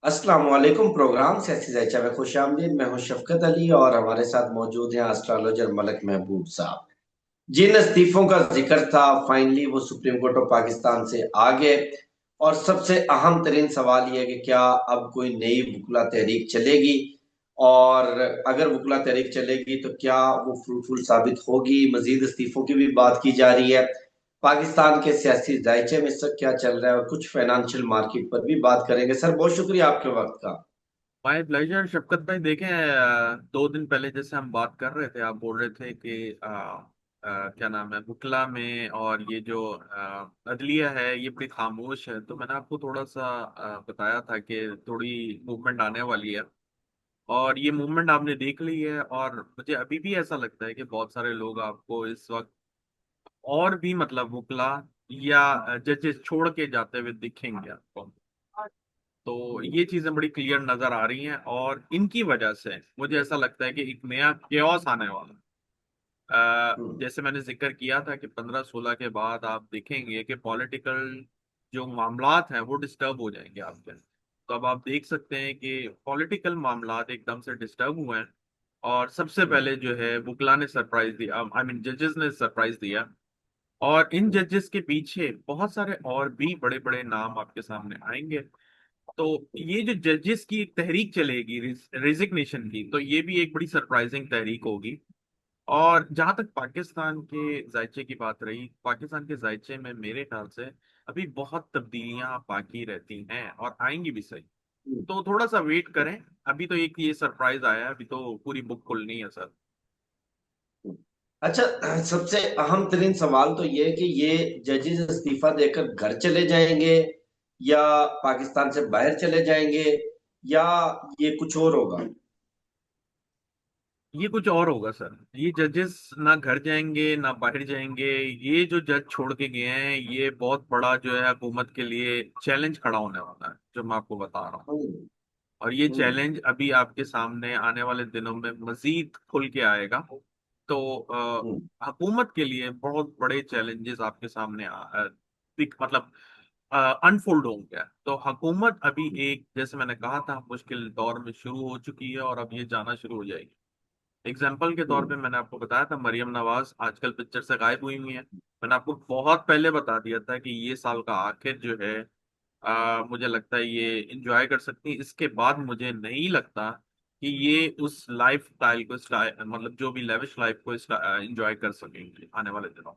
अस्सलाम वालेकुम। प्रोग्राम सियासी चर्चा में खुश आमदीद। मैं हूं शफकत अली और हमारे साथ मौजूद हैं एस्ट्रोलॉजर मलक महबूब साहब। जिन इस्तीफों का जिक्र था, फाइनली वो सुप्रीम कोर्ट ऑफ पाकिस्तान से आ गए। और सबसे अहम तरीन सवाल यह है कि क्या अब कोई नई वकला तहरीक चलेगी, और अगर वकला तहरीक चलेगी तो क्या वो फ्रूटफुल साबित होगी। मजीद इस्तीफों की भी बात की जा रही है। पाकिस्तान के सियासी जायचे में इस वक्त क्या चल रहा है, और कुछ फाइनेंशियल मार्केट पर भी बात करेंगे। सर, बहुत शुक्रिया आपके वक्त का। माय प्लेजर शफकत भाई। देखें, 2 दिन पहले जैसे हम बात कर रहे थे, आप बोल रहे थे कि क्या नाम है, बुकला में और ये जो अदलिया है ये बड़ी खामोश है। तो मैंने आपको थोड़ा सा बताया था कि थोड़ी मूवमेंट आने वाली है, और ये मूवमेंट आपने देख ली है। और मुझे अभी भी ऐसा लगता है कि बहुत सारे लोग आपको इस वक्त और भी मतलब बुकला या जजेस छोड़ के जाते हुए दिखेंगे आपको। तो ये चीजें बड़ी क्लियर नजर आ रही हैं, और इनकी वजह से मुझे ऐसा लगता है कि एक नया केओस आने वाला है। हम्म। जैसे मैंने जिक्र किया था कि 15-16 के बाद आप देखेंगे कि पॉलिटिकल जो मामलात हैं वो डिस्टर्ब हो जाएंगे आपके। तो अब आप देख सकते हैं कि पॉलिटिकल मामलात एकदम से डिस्टर्ब हुए हैं। और सबसे हम्म। पहले जो है बुकला ने सरप्राइज दिया, आई मीन जजेस ने सरप्राइज दिया। और इन जजेस के पीछे बहुत सारे और भी बड़े बड़े नाम आपके सामने आएंगे। तो ये जो जजेस की एक तहरीक चलेगी रेजिग्नेशन की, तो ये भी एक बड़ी सरप्राइजिंग तहरीक होगी। और जहां तक पाकिस्तान के जायचे की बात रही, पाकिस्तान के जायचे में मेरे ख्याल से अभी बहुत तब्दीलियां बाकी रहती हैं और आएंगी भी सही। हम्म। तो थोड़ा सा वेट करें। अभी तो एक ये सरप्राइज आया है, अभी तो पूरी बुक खुलनी है सर। अच्छा, सबसे अहम तरीन सवाल तो ये है कि ये जजेस इस्तीफा देकर घर चले जाएंगे, या पाकिस्तान से बाहर चले जाएंगे, या ये कुछ और होगा। ये कुछ और होगा सर। ये जजेस ना घर जाएंगे ना बाहर जाएंगे। ये जो जज छोड़ के गए हैं, ये बहुत बड़ा जो है हुकूमत के लिए चैलेंज खड़ा होने वाला है, जो मैं आपको बता रहा हूँ। हम्म। और ये हम्म। चैलेंज अभी आपके सामने आने वाले दिनों में मजीद खुल के आएगा। तो हम्म। हुकूमत के लिए बहुत बड़े चैलेंजेस आपके सामने मतलब अनफोल्ड होंगे। तो हुकूमत अभी एक, जैसे मैंने कहा था, मुश्किल दौर में शुरू हो चुकी है और अब ये जाना शुरू हो जाएगी। एग्जाम्पल के तौर पे हम्म। मैंने आपको बताया था, मरियम नवाज आजकल पिक्चर से गायब हुई हुई है। मैंने आपको बहुत पहले बता दिया था कि ये साल का आखिर जो है, मुझे लगता है ये इंजॉय कर सकती है। इसके बाद मुझे नहीं लगता कि ये उस लाइफ स्टाइल को मतलब जो भी लेविश लाइफ को इंजॉय कर सकेंगे आने वाले दिनों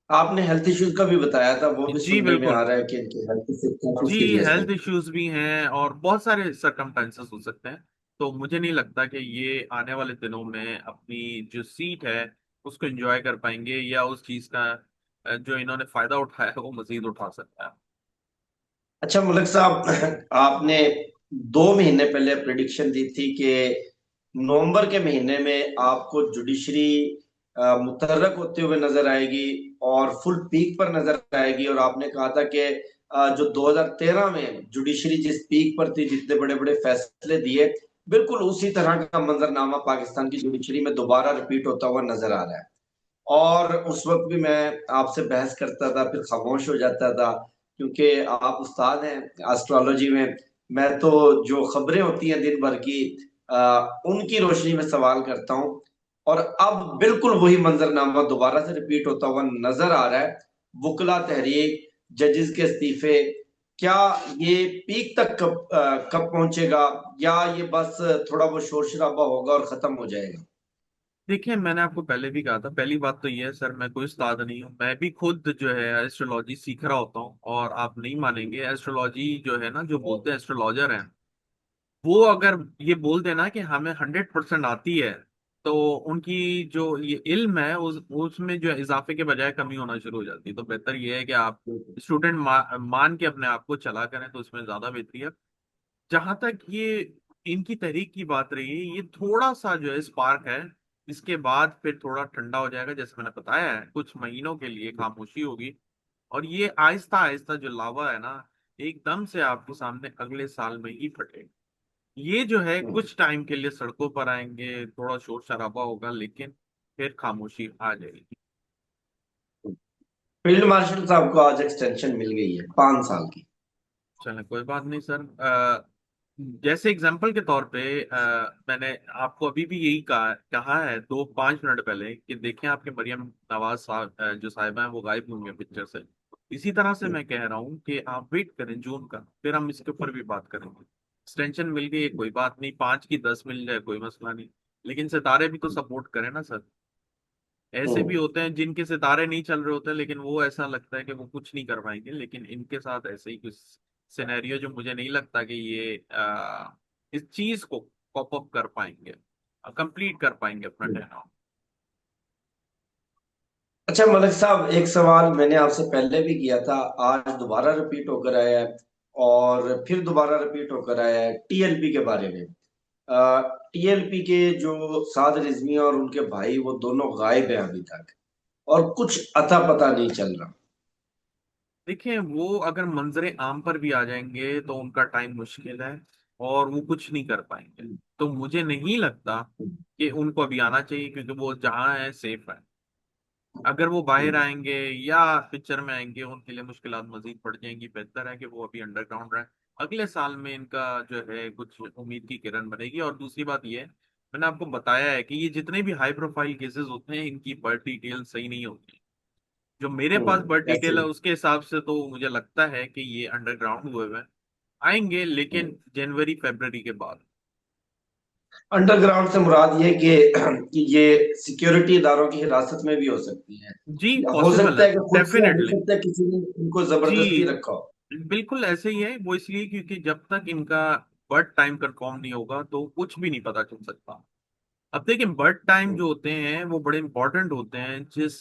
आपने हेल्थ इश्यूज का भी बताया था, वो में। भी जी सुनने में आ बिल्कुल। रहा है कि इनके हेल्थ से जी, की वजह से। हेल्थ इश्यूज भी हैं और बहुत सारे सरकमस्टेंसेस हो सकते हैं। तो मुझे नहीं लगता कि ये आने वाले दिनों में अपनी जो सीट है उसको एंजॉय कर पाएंगे, या उस चीज का जो इन्होंने फायदा उठाया है वो मजीद उठा सकता है। अच्छा मलिक साहब, आपने 2 महीने पहले प्रिडिक्शन दी थी कि नवंबर के महीने में आपको जुडिशरी मुतहर्रक होते हुए नजर आएगी और फुल पीक पर नजर आएगी। और आपने कहा था कि जो 2013 में जुडिशरी जिस पीक पर थी, जितने बड़े बड़े फैसले दिए, बिल्कुल उसी तरह का मंजरनामा पाकिस्तान की जुडिशरी में दोबारा रिपीट होता हुआ नजर आ रहा है। और उस वक्त भी मैं आपसे बहस करता था, फिर खामोश हो जाता था, क्योंकि आप उस्ताद हैं एस्ट्रोलॉजी में। मैं तो जो खबरें होती हैं दिन भर की, उनकी रोशनी में सवाल करता हूं। और अब बिल्कुल वही मंजरनामा दोबारा से रिपीट होता हुआ नजर आ रहा है। वकला तहरीक, जजेस के इस्तीफे, क्या ये पीक तक कब पहुंचेगा, या ये बस थोड़ा बहुत शोर शराबा होगा और खत्म हो जाएगा। देखिए, मैंने आपको पहले भी कहा था, पहली बात तो ये है सर, मैं कोई उस्ताद नहीं हूँ। मैं भी खुद जो है एस्ट्रोलॉजी सीख रहा होता हूँ। और आप नहीं मानेंगे, एस्ट्रोलॉजी जो है ना, जो बोलते हैं एस्ट्रोलॉजर हैं, वो अगर ये बोल देना कि हमें 100% आती है, तो उनकी जो ये इल्म है उसमें जो है इजाफे के बजाय कमी होना शुरू हो जाती है। तो बेहतर ये है कि आप स्टूडेंट मान के अपने आप को चला करें, तो उसमें ज्यादा बेहतरी है। जहां तक ये इनकी तहरीक की बात रही है, ये थोड़ा सा जो है स्पार्क है। इसके बाद फिर थोड़ा ठंडा हो जाएगा, जैसे मैंने बताया है, कुछ महीनों के लिए खामोशी होगी। और ये आहिस्ता आहिस्ता जो लावा है ना, एकदम से आपके सामने अगले साल में ही फटेगा। ये जो है कुछ टाइम के लिए सड़कों पर आएंगे, थोड़ा शोर शराबा होगा, लेकिन फिर खामोशी आ जाएगी। फील्ड मार्शल साहब को आज एक्सटेंशन मिल गई है 5 साल की। चलें, कोई बात नहीं सर। जैसे एग्जांपल के तौर पे मैंने आपको अभी भी यही कहा कहा है 2-5 मिनट पहले कि देखें आपके मरियम नवाज साहब जो साहिबा हैं वो गायब होंगे पिक्चर से। इसी तरह से मैं कह रहा हूँ कि आप वेट करें जून का, फिर हम इसके ऊपर भी बात करेंगे। एक्सटेंशन मिल गई कोई बात नहीं, 5 की 10 मिल जाए कोई मसला नहीं, लेकिन सितारे भी तो सपोर्ट करें ना सर। ऐसे भी हम्म। होते हैं जिनके सितारे नहीं चल रहे होते, लेकिन वो ऐसा लगता है कि वो कुछ नहीं कर पाएंगे, लेकिन इनके साथ ऐसे ही कुछ सिनेरियो जो मुझे नहीं लगता कि ये इस चीज को कॉप अप कर पाएंगे, कंप्लीट कर पाएंगे अपना टर्न। अच्छा मलिक साहब, एक सवाल मैंने आपसे पहले भी किया था, आज दोबारा रिपीट होकर आया है, और फिर दोबारा रिपीट होकर आया है टीएलपी के बारे में। टीएलपी के जो साद रिजवी और उनके भाई, वो दोनों गायब हैं अभी तक, और कुछ अता पता नहीं चल रहा। देखिए, वो अगर मंजरे आम पर भी आ जाएंगे तो उनका टाइम मुश्किल है, और वो कुछ नहीं कर पाएंगे। तो मुझे नहीं लगता कि उनको अभी आना चाहिए, क्योंकि वो जहाँ है सेफ है। अगर वो बाहर आएंगे या पिक्चर में आएंगे, उनके लिए मुश्किलात मजीद बढ़ जाएंगी। बेहतर है कि वो अभी अंडरग्राउंड रहे। अगले साल में इनका जो है कुछ उम्मीद की किरण बनेगी। और दूसरी बात ये है, मैंने आपको बताया है कि ये जितने भी हाई प्रोफाइल केसेस होते हैं, इनकी बर्थ डिटेल सही नहीं होती। जो मेरे पास बर्थ डिटेल ऐसे है उसके हिसाब से तो मुझे लगता है कि ये अंडरग्राउंड हुए हुए आएंगे, लेकिन जनवरी फरवरी के बाद। अंडरग्राउंड से मुराद ये कि ये सिक्योरिटी इदारों की हिरासत में भी हो सकती है, जी, या हो पॉसिबल सकता है, है कि खुद से, हो डेफिनेटली। सकता है किसी ने उनको जी, जबरदस्ती रखा हो। बिल्कुल ऐसे ही है। वो इसलिए क्योंकि जब तक इनका बर्थ टाइम कंफर्म नहीं होगा तो कुछ भी नहीं पता चल सकता। अब देखिए, बर्थ टाइम जो होते हैं वो बड़े इंपॉर्टेंट होते हैं। जिस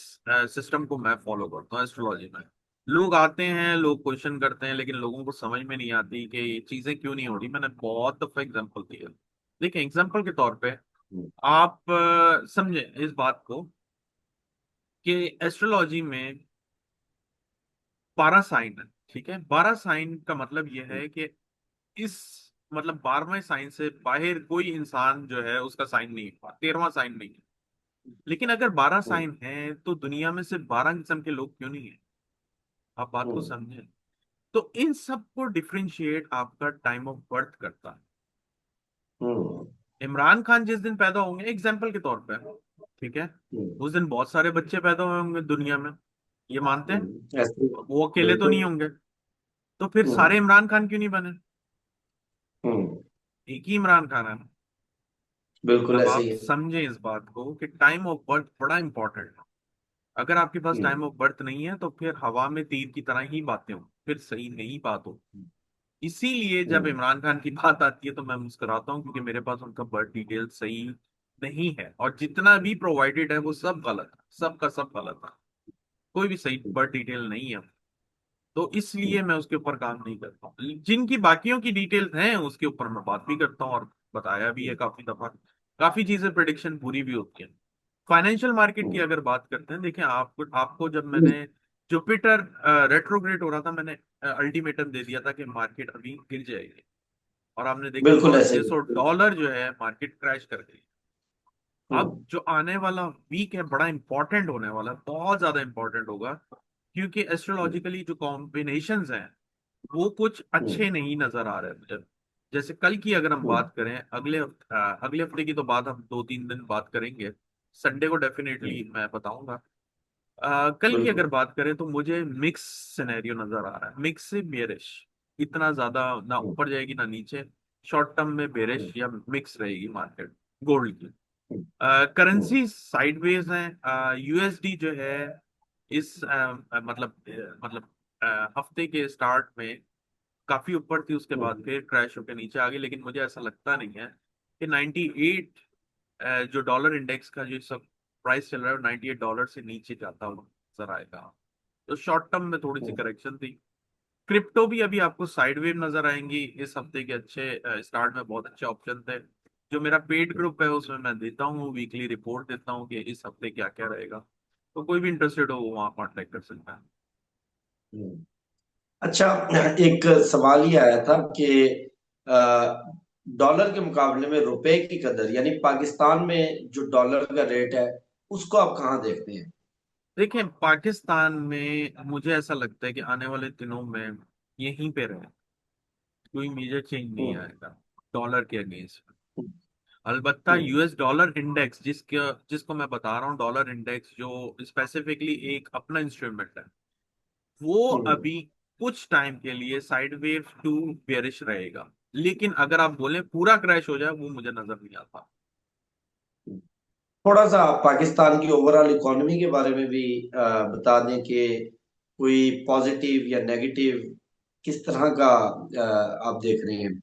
सिस्टम को मैं फॉलो करता हूँ एस्ट्रोलॉजी में, लोग आते हैं, लोग क्वेश्चन करते हैं, लेकिन लोगों को समझ में नहीं आती कि ये चीजें क्यों नहीं हो रही। मैंने बहुत दफा एग्जांपल दिया। देखिए, एग्जांपल के तौर पे आप समझे इस बात को कि एस्ट्रोलॉजी में 12 साइन है, ठीक है। 12 साइन का मतलब यह है कि इस मतलब 12वें साइन से बाहर कोई इंसान जो है उसका साइन नहीं है, 13वां साइन नहीं है। लेकिन अगर 12 साइन है तो दुनिया में सिर्फ 12 किस्म के लोग क्यों नहीं है? आप बात को समझें। तो इन सब को डिफरेंशिएट आपका टाइम ऑफ बर्थ करता है। इमरान खान जिस दिन पैदा होंगे, एग्जाम्पल के तौर पे, ठीक है, उस दिन बहुत सारे बच्चे पैदा हुए होंगे दुनिया में, ये मानते हैं। ऐसे। वो अकेले तो बिल्कुल। नहीं होंगे। तो फिर सारे हम्म। इमरान खान क्यों नहीं बने? हम्म। एक ही इमरान खान है। बिल्कुल अब ऐसे आप ही है। समझें इस बात को कि टाइम ऑफ बर्थ बड़ा इंपॉर्टेंट है। अगर आपके पास टाइम हम्म। ऑफ बर्थ नहीं है तो फिर हवा में तीर की तरह ही बातें हो, फिर सही नहीं बात हो। इसीलिए जब हम्म। इमरान खान की बात आती है तो मैं मुस्कुराता हूँ, क्योंकि मेरे पास उनका बर्थ डिटेल सही नहीं है, और जितना भी प्रोवाइडेड है वो सब गलत है, सबका सब गलत है। कोई भी सही बर्थ डिटेल नहीं है। तो इसलिए मैं उसके ऊपर काम नहीं करता हूँ। जिनकी बाकियों की डिटेल्स हैं उसके ऊपर मैं बात भी करता हूँ, और बताया भी है काफी दफा। काफी चीजें प्रिडिक्शन पूरी भी होती है। फाइनेंशियल मार्केट की अगर बात करते हैं, देखिए, आपको आपको जब मैंने जुपिटर रेट्रोग्रेड हो रहा था, मैंने अल्टीमेटम दे दिया था कि मार्केट अभी गिर जाएगी। और आपने देखा बिल्कुल ऐसे ही है। $600 जो है मार्केट क्रैश कर गई। अब हम्म। जो आने वाला वीक है बड़ा इंपॉर्टेंट होने वाला है, बहुत ज्यादा इंपॉर्टेंट होगा, क्योंकि एस्ट्रोलॉजिकली जो कॉम्बिनेशंस हैं वो कुछ हम्म। अच्छे नहीं नजर आ रहे मुझे। जैसे कल की अगर हम हम्म। बात करें, अगले हफ्ते की तो बात हम 2-3 दिन बात करेंगे। संडे को डेफिनेटली हम्म। मैं बताऊंगा। कल की बिल्कुल। अगर बात करें तो मुझे मिक्स सिनेरियो नजर आ रहा है, मिक्स से बेरिश। इतना ज्यादा ना हम्म। ऊपर जाएगी ना नीचे। शॉर्ट टर्म में बेरिश हम्म। या मिक्स रहेगी मार्केट गोल्ड की। हम्म। हम्म। करेंसी साइडवेज है। यूएसडी जो है इस मतलब हफ्ते के स्टार्ट में काफी ऊपर थी, उसके बाद हम्म। फिर क्रैश होकर नीचे आ गई। लेकिन मुझे ऐसा लगता नहीं है कि 98 जो डॉलर इंडेक्स का जो सब प्राइस चल रहा है वो $98 से नीचे जाता हुआ नजर आएगा। तो शॉर्ट टर्म में थोड़ी सी हम्म। करेक्शन थी। क्रिप्टो भी अभी आपको साइडवेव नजर आएंगी। इस हफ्ते के अच्छे स्टार्ट में बहुत अच्छे ऑप्शन थे। जो मेरा पेड ग्रुप है उसमें मैं देता हूँ, वीकली रिपोर्ट देता हूँ कि इस हफ्ते क्या क्या रहेगा। तो कोई भी इंटरेस्टेड हो वो वहाँ कॉन्टेक्ट कर सकता है। हम्म। अच्छा, एक सवाल ही आया था कि अ, डॉलर के मुकाबले में रुपए की कदर, यानी पाकिस्तान में जो डॉलर का रेट है, उसको आप कहाँ देखते हैं? देखिए, पाकिस्तान में मुझे ऐसा लगता है कि आने वाले दिनों में यहीं पे रहे। कोई मेजर चेंज नहीं हम्म, आएगा डॉलर के अगेंस्ट। हम्म, अलबत्ता हम्म, यूएस डॉलर इंडेक्स जिसको मैं बता रहा हूँ, डॉलर इंडेक्स जो स्पेसिफिकली एक अपना इंस्ट्रूमेंट है, वो हम्म, अभी कुछ टाइम के लिए साइडवेज टू बेरिश रहेगा। लेकिन अगर आप बोले पूरा क्रैश हो जाए, वो मुझे नजर नहीं आता। हम्म। थोड़ा सा पाकिस्तान की ओवरऑल इकोनॉमी के बारे में भी बता दें कि कोई पॉजिटिव या नेगेटिव किस तरह का आप देख रहे हैं।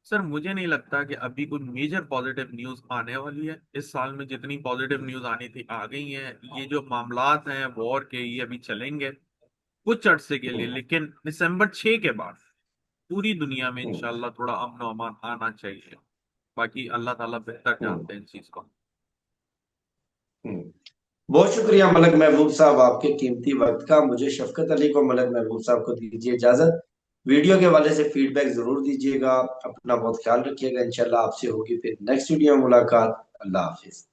सर मुझे नहीं लगता कि अभी कोई मेजर पॉजिटिव न्यूज आने वाली है। इस साल में जितनी पॉजिटिव न्यूज आनी थी आ गई हैं। ये जो मामलात हैं वॉर के, ये अभी चलेंगे कुछ अरसे के लिए, हम्म, लेकिन दिसंबर 6 के बाद पूरी दुनिया में हम्म, इंशाल्लाह थोड़ा अमन और अमान आना चाहिए। बाकी अल्लाह ताला बेहतर हम्म, जानते हैं इस चीज को। हम्म। बहुत शुक्रिया मलक महबूब साहब आपके कीमती वक्त का। मुझे शफकत अली को, मलक महबूब साहब को दीजिए इजाजत। वीडियो के हवाले से फीडबैक जरूर दीजिएगा। अपना बहुत ख्याल रखिएगा। इंशाल्लाह आपसे होगी फिर नेक्स्ट वीडियो में मुलाकात। अल्लाह हाफिज।